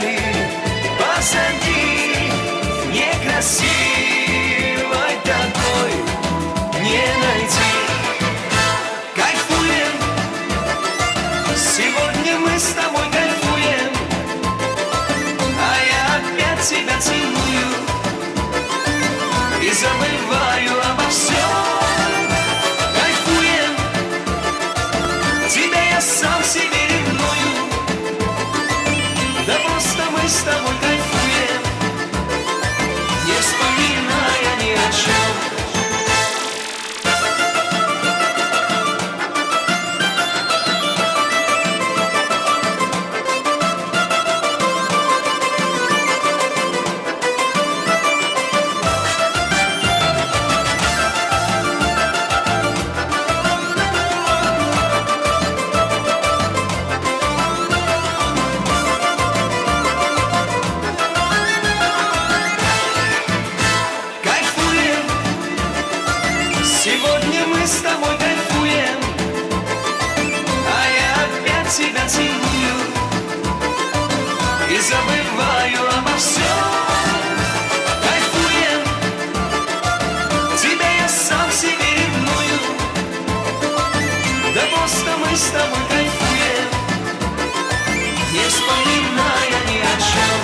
печали позади, некрасивой такой не найти. Кайфуем, сегодня мы с тобой кайфуем, а я опять тебя целую и забываю обо всем. Кайфуем, тебя я сам себе ревную, да просто мы с тобой кайфуем, не вспоминая ни о чем. Сегодня мы с тобой кайфуем, а я опять тебя целую и забываю обо всем. Кайфуем, тебя я сам себе ревную, да просто мы с тобой кайфуем, не вспоминая ни о чем.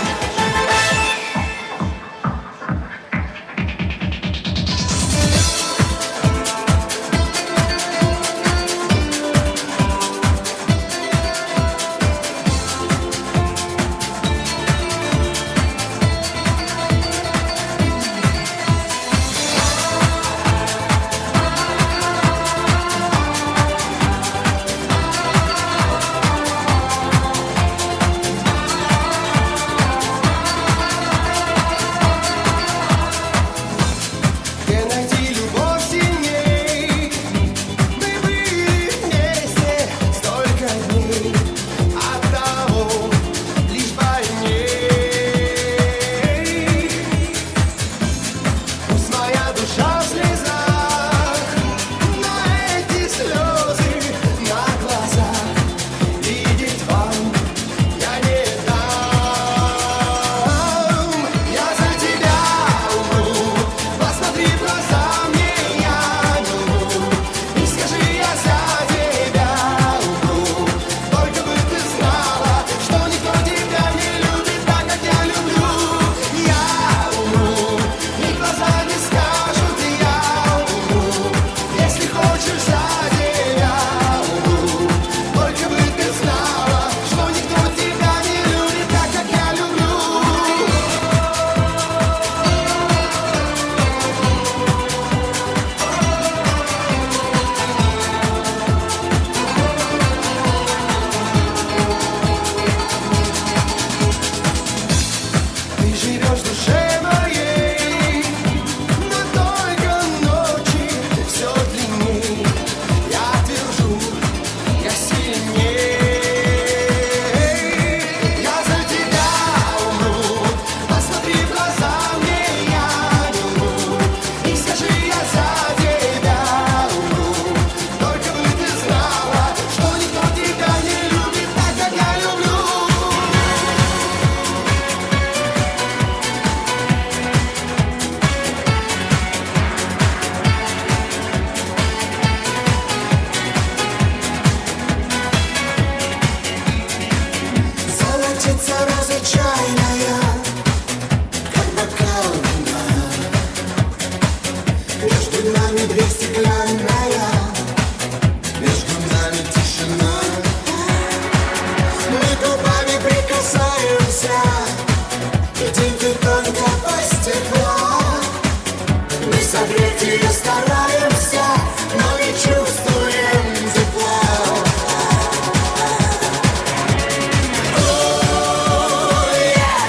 Oh, yeah.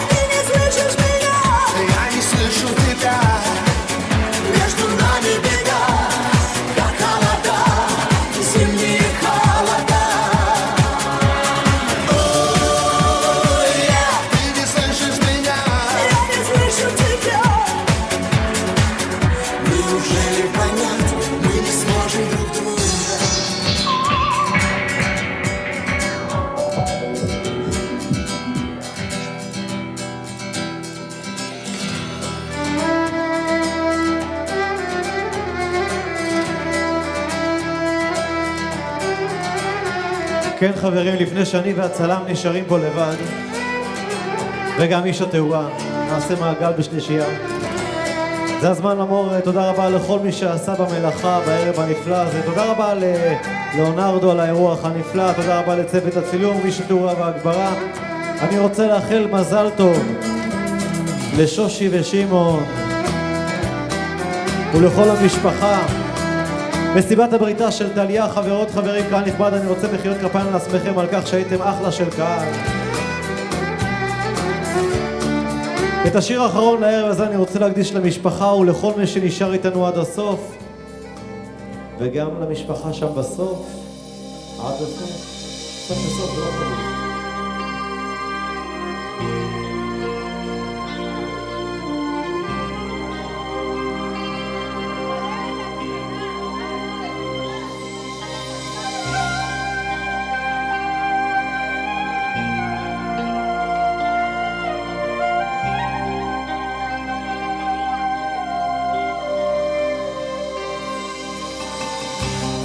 כן חברים, לפני שאני והצלם נשארים פה לבד, וגם איש התאורה, נעשה מעגל בשלישייה. זה הזמן למור תודה רבה לכל מי שעשה במלאכה בערב הנפלא הזה. תודה רבה ללאונרדו על האירוח הנפלא, תודה רבה לצוות הצילום, איש התאורה והגברה. אני רוצה לאחל מזל טוב לשושי ושמעון ולכל המשפחה. מסיבת הבריתה של טליה, חברות חברים, קהל נכבד, אני רוצה מחיאות כפיים לעצמכם על כך שהייתם אחלה של קהל. את השיר האחרון לערב הזה אני רוצה להקדיש למשפחה ולכל מי שנשאר איתנו עד הסוף, וגם למשפחה שם בסוף, עד הסוף, סוף לסוף, זה לא חושב.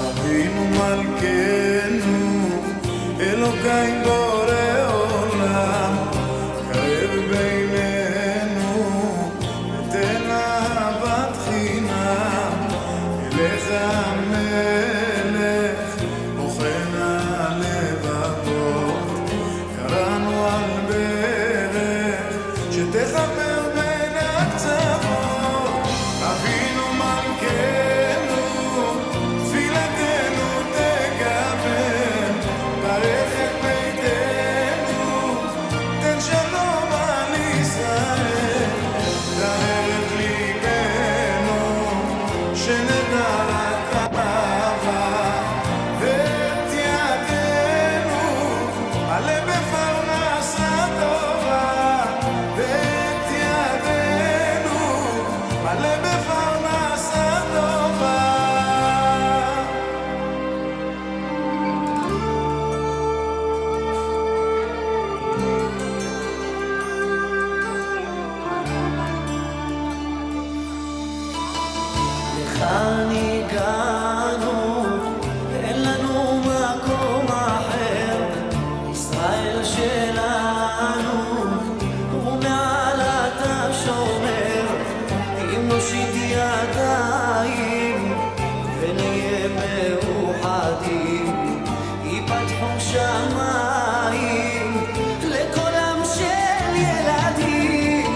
אבינו מלכנו, אלוקיי בורא עולם, קרב בינינו, ותן אהבת חינם, אליך המלך, בוחן הלבבות, קראנו על ברך, שתחבר בין הקצוות. אבינו מלכנו, תפילתנו תקבל, ברך את ביתנו, תן שלום על ישראל, תאר את ליבנו, שנדע רק אהבה, ואת ידינו, מלא בפרנסה טובה, ואת ידינו, מלא בפרנסה טובה. לכאן הגענו, אין לנו מקום אחר, ישראל שלנו, ומעל אתה שומר, אם נושיט ידיים ונהיה מאוחדים, ייפתחו שמיים לקולם של ילדים.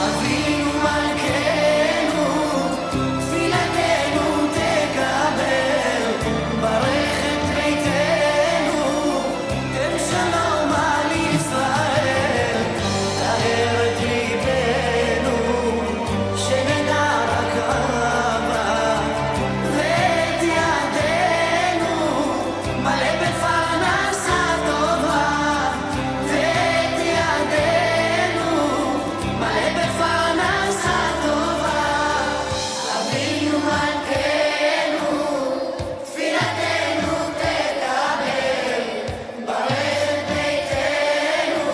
אבינו מלכנו, תפילתנו תקבל, ברך את ביתנו, תן שלום על ישראל, תאר את ליבנו, שנדע רק אהבה, ואת ידינו, מלא בפרנסה טובה, ואת ידינו, מלא בפרנסה טובה. אבינו מלכנו, תפילתנו תקבל, ברך את ביתנו,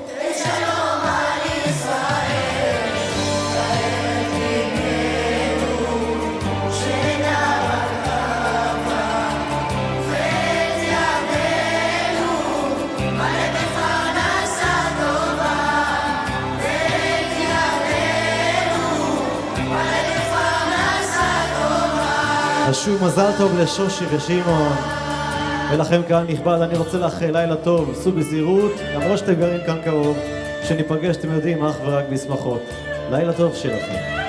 תן שלום על ישראל, תאר את ליבנו, שנדע רק אהבה, ואת ידינו, מלא בפרנסה טובה, ואת ידינו, מלא בפרנסה טובה. שוב מזל טוב לשושי ושמעון, ולכם קהל נכבד, אני רוצה לאחל לילה טוב, סעו בזהירות, למרות שאתם גרים כאן קרוב, שניפגש, אתם יודעים, אך ורק בשמחות. לילה טוב שלכם.